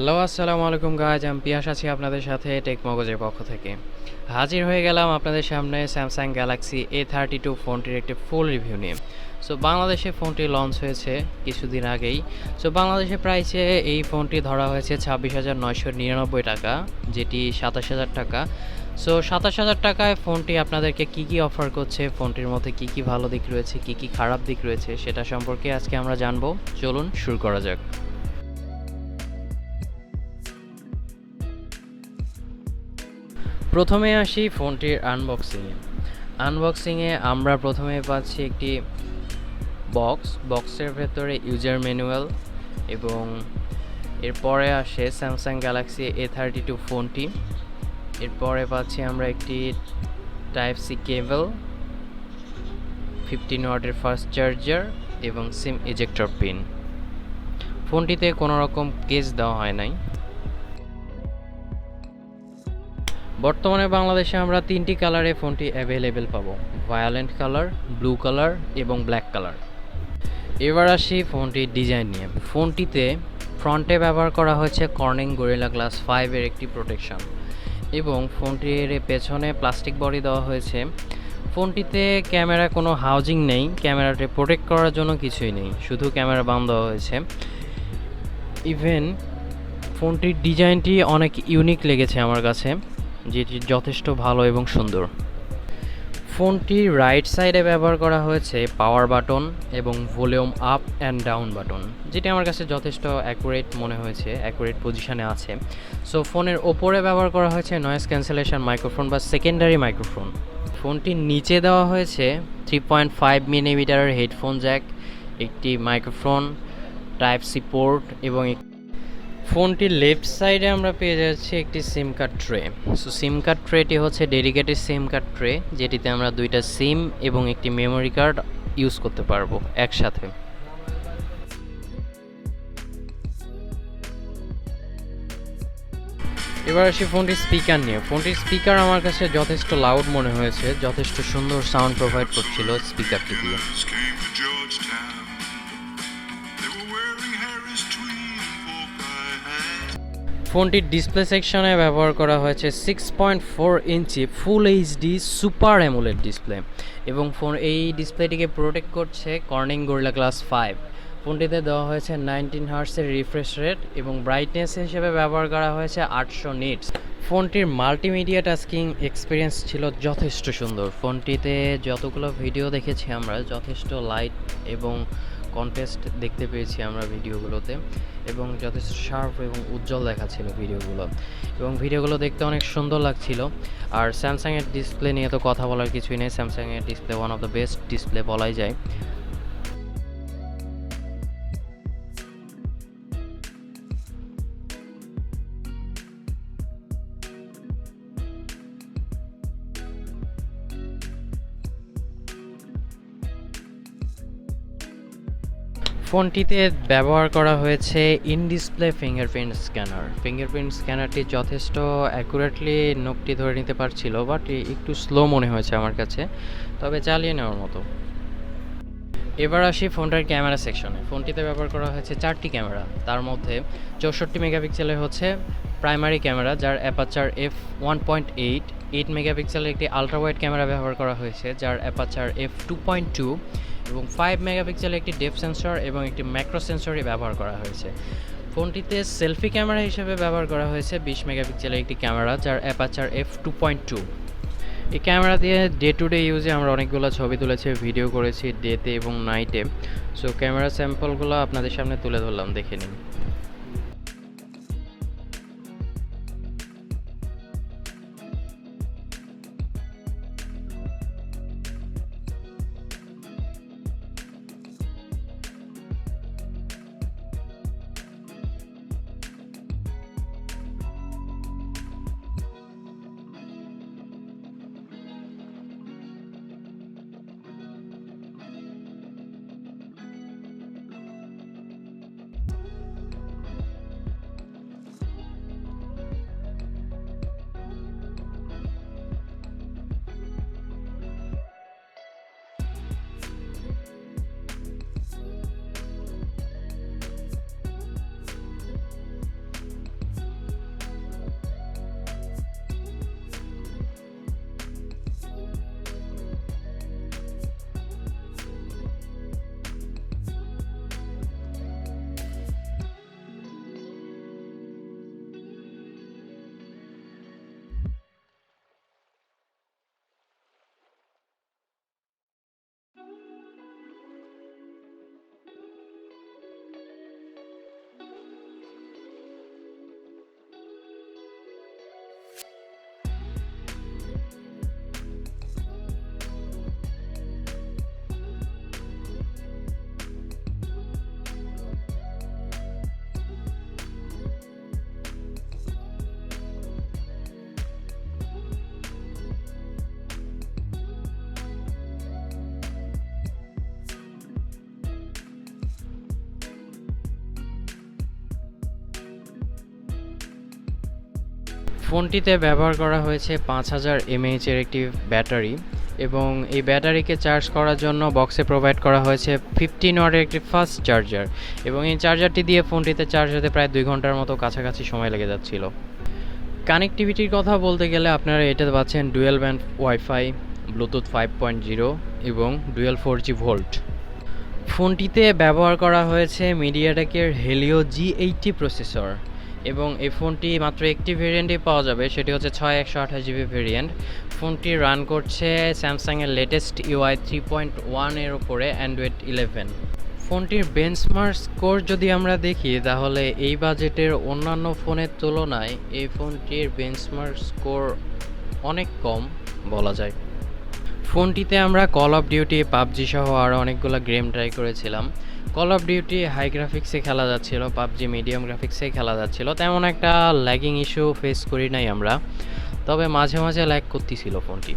Hello, আসসালামু আলাইকুম guys. আমি পিয়াস আছি আপনাদের সাথে টেক মগজের পক্ষ থেকে। হাজির হয়ে গেলাম আপনাদের সামনে স্যামসাং গ্যালাক্সি A32 ফোনটির একটি ফুল রিভিউ নিয়ে। সো বাংলাদেশে ফোনটি লঞ্চ হয়েছে কিছুদিন আগেই। সো বাংলাদেশে প্রাইসে এই ফোনটি ধরা হয়েছে 26,999 টাকা, যেটি 27,000 টাকা। সো 27,000 টাকায় ফোনটি আপনাদেরকে কী কী অফার করছে, ফোনটির মধ্যে কী কী ভালো দিক রয়েছে, কী কী খারাপ দিক রয়েছে, সেটা সম্পর্কে আজকে আমরা জানবো। চলুন শুরু করা যাক। প্রথমে আসি ফোনটির আনবক্সিংয়ে আমরা প্রথমে পাচ্ছি একটি বক্সের ভেতরে ইউজার ম্যানুয়াল, এবং এরপরে আসে স্যামসাং গ্যালাক্সি A32 ফোনটি। এরপরে পাচ্ছি আমরা একটি টাইপ সি কেবল, 15 ওয়াটের ফাস্ট চার্জার এবং সিম ইজেক্টর পিন। ফোনটিতে কোনো রকম কেস দেওয়া হয় নাই। বর্তমানে বাংলাদেশে আমরা 3টি কালারে ফোনটি অ্যাভেলেবেল পাবো: ভায়োলেন্ট কালার, ব্লু কালার এবং ব্ল্যাক কালার। এবার আসি ফোনটির ডিজাইন নিয়ে। ফোনটিতে ফ্রন্টে ব্যবহার করা হয়েছে কর্নিং গরিলা গ্লাস 5-এর একটি প্রোটেকশন, এবং ফোনটির পেছনে প্লাস্টিক বডি দেওয়া হয়েছে। ফোনটিতে ক্যামেরা কোনো হাউজিং নেই, ক্যামেরাটি প্রোটেক্ট করার জন্য কিছুই নেই, শুধু ক্যামেরা বাম দেওয়া হয়েছে। ইভেন ফোনটির ডিজাইনটি অনেক ইউনিক লেগেছে আমার কাছে, যেটি যথেষ্ট ভালো এবং সুন্দর। ফোনটির রাইট সাইডে ব্যবহার করা হয়েছে পাওয়ার বাটন এবং volume up and down button, যেটি আমার কাছে যথেষ্ট অ্যাকুরেট মনে হয়েছে, অ্যাকুরেট পজিশানে আছে। সো ফোনের ওপরে ব্যবহার করা হয়েছে নয়েজ ক্যান্সেলেশন মাইক্রোফোন বা সেকেন্ডারি মাইক্রোফোন। ফোনটির নিচে দেওয়া হয়েছে 3.5 মিলিমিটারের হেডফোন জ্যাক, একটি মাইক্রোফোন, টাইপ সি পোর্ট, এবং ফোনটির লেফট সাইডে আমরা পেয়ে যাচ্ছি একটি সিম কার্ড ট্রে। সো সিম কার্ড ট্রেটি হচ্ছে ডেডিকেটেড সিম কার্ড ট্রে, যেটিতে আমরা 2টা সিম এবং একটি মেমোরি কার্ড ইউজ করতে পারবো একসাথে। এবার আসি ফোনটির স্পিকার নিয়ে। ফোনটির স্পিকার আমার কাছে যথেষ্ট লাউড মনে হয়েছে, যথেষ্ট সুন্দর সাউন্ড প্রোভাইড করছিল স্পিকারটি দিয়ে। ফোনটির ডিসপ্লে সেকশনে ব্যবহার করা হয়েছে 6.4 ইঞ্চি full HD super AMOLED display, এবং এই ডিসপ্লেটিকে প্রোটেক্ট করছে কর্নিং গরিলা গ্লাস 5। ফোনটিতে দেওয়া হয়েছে 19 হার্টসের রিফ্রেশ রেট, এবং ব্রাইটনেস হিসেবে ব্যবহার করা হয়েছে 800 নিটস। ফোনটির মাল্টিমিডিয়া টাস্কিং এক্সপিরিয়েন্স ছিল যথেষ্ট সুন্দর। ফোনটিতে যতগুলো ভিডিও দেখেছি আমরা, যথেষ্ট লাইট এবং কন্ট্রাস্ট দেখতে পেয়েছি আমরা ভিডিওগুলোতে, এবং যথেষ্ট শার্প এবং উজ্জ্বল দেখাচ্ছিল ভিডিওগুলো, এবং ভিডিওগুলো দেখতে অনেক সুন্দর লাগছিল। আর স্যামসাংয়ের ডিসপ্লে নিয়ে তো কথা বলার কিছুই নেই, স্যামসাংয়ের display one of the best display বলাই যায়। ফোনটিতে ব্যবহার করা হয়েছে ইন ডিসপ্লে ফিঙ্গারপ্রিন্ট স্ক্যানারটি যথেষ্ট অ্যাকুরেটলি নোকটি ধরে নিতে পারছিল, বাট একটু স্লো মনে হয়েছে আমার কাছে, তবে চালিয়ে নেওয়ার মতো। এবার আসি ফোনটার ক্যামেরা সেকশনে। ফোনটিতে ব্যবহার করা হয়েছে 4টি ক্যামেরা, তার মধ্যে 64 মেগাপিক্সেলের হচ্ছে প্রাইমারি ক্যামেরা, যার অ্যাপারচার f1.8, 8 মেগাপিক্সেলের একটি আলট্রা ওয়াইড ক্যামেরা ব্যবহার করা হয়েছে, যার অ্যাপারচার f2.2, এবং 5 মেগাপিক্সেলের একটি ডেপথ সেন্সর এবং একটি ম্যাক্রো সেন্সরই ব্যবহার করা হয়েছে। ফোনটিতে সেলফি ক্যামেরা হিসেবে ব্যবহার করা হয়েছে 20 মেগাপিক্সেলের একটি ক্যামেরা, যার অ্যাপারচার f2.2। এই ক্যামেরা দিয়ে ডে টু ডে ইউজে আমরা অনেকগুলো ছবি তুলেছি, ভিডিও করেছি ডেতে এবং নাইটে। সো ক্যামেরা স্যাম্পলগুলো আপনাদের সামনে তুলে ধরলাম, দেখে নিন। ফোনটিতে ব্যবহার করা হয়েছে 5000 mAh এর একটি ব্যাটারি এবং এই ব্যাটারিকে চার্জ করার জন্য বক্সে প্রোভাইড করা হয়েছে 15 ওয়াটের একটি ফাস্ট চার্জার এবং এই চার্জারটি দিয়ে ফোনটিতে চার্জ হতে প্রায় 2 ঘন্টার মতো কাছাকাছি সময় লেগে যাচ্ছিল। কানেক্টিভিটির কথা বলতে গেলে আপনারা এটাতে পাচ্ছেন ডুয়েল ব্যান্ড ওয়াইফাই, ব্লুটুথ 5.0 এবং ডুয়েল 4G ভোল্ট। ফোনটিতে ব্যবহার করা হয়েছে মিডিয়াটেকের হেলিও G80 প্রসেসর এবং এই ফোনটি মাত্র একটি ভেরিয়েন্টই পাওয়া যাবে, সেটি হচ্ছে 6128GB ভেরিয়েন্ট। ফোনটি রান করছে স্যামসাংয়ের লেটেস্ট UI 3.1 এর উপরে অ্যান্ড্রয়েড 11। ফোনটির বেঞ্চমার্ক স্কোর যদি আমরা দেখি তাহলে এই বাজেটের অন্যান্য ফোনের তুলনায় এই ফোনটির বেঞ্চমার্ক স্কোর অনেক কম বলা যায়। ফোনটিতে আমরা কল অফ ডিউটি, পাবজি সহ আরও অনেকগুলো গেম ট্রাই করেছিলাম। কল অফ ডিউটি হাই গ্রাফিক্সে খেলা যাচ্ছিল, পাবজি মিডিয়াম গ্রাফিক্সে খেলা যাচ্ছিল, তেমন একটা ল্যাগিং ইস্যু ফেস করি নাই আমরা, তবে মাঝে মাঝে ল্যাগ করতেছিল ফোনটি।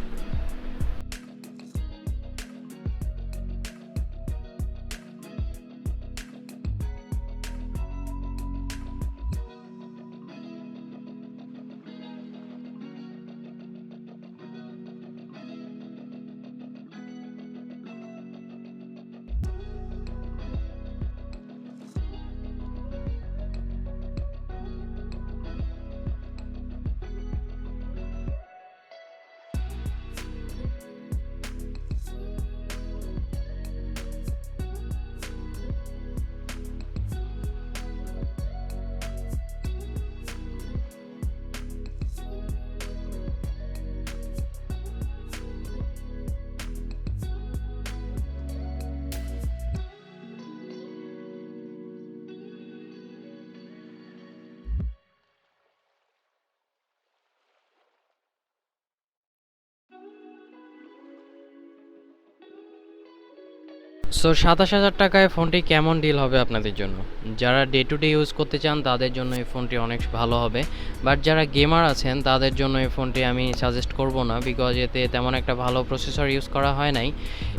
সো 27,000 টাকায় ফোনটি কেমন ডিল হবে আপনাদের জন্য? যারা ডে টু ডে ইউজ করতে চান তাদের জন্য এই ফোনটি অনেক ভালো হবে, বাট যারা গেমার আছেন তাদের জন্য এই ফোনটি আমি সাজেস্ট করব না, বিকজ এতে তেমন একটা ভালো প্রসেসর ইউজ করা হয় নাই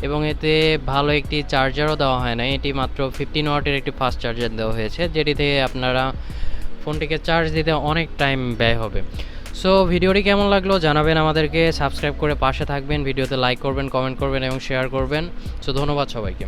এবং এতে ভালো একটি চার্জারও দেওয়া হয় নাই। এটি মাত্র 15 ওয়াটের একটি ফাস্ট চার্জার দেওয়া হয়েছে, যেটিতে আপনারা ফোনটিকে চার্জ দিতে অনেক টাইম ব্যয় হবে। সো ভিডিওটি কেমন লাগলো জানাবেন আমাদেরকে, সাবস্ক্রাইব করে পাশে থাকবেন, ভিডিওতে লাইক করবেন, কমেন্ট করবেন এবং শেয়ার করবেন। সো ধন্যবাদ সবাইকে।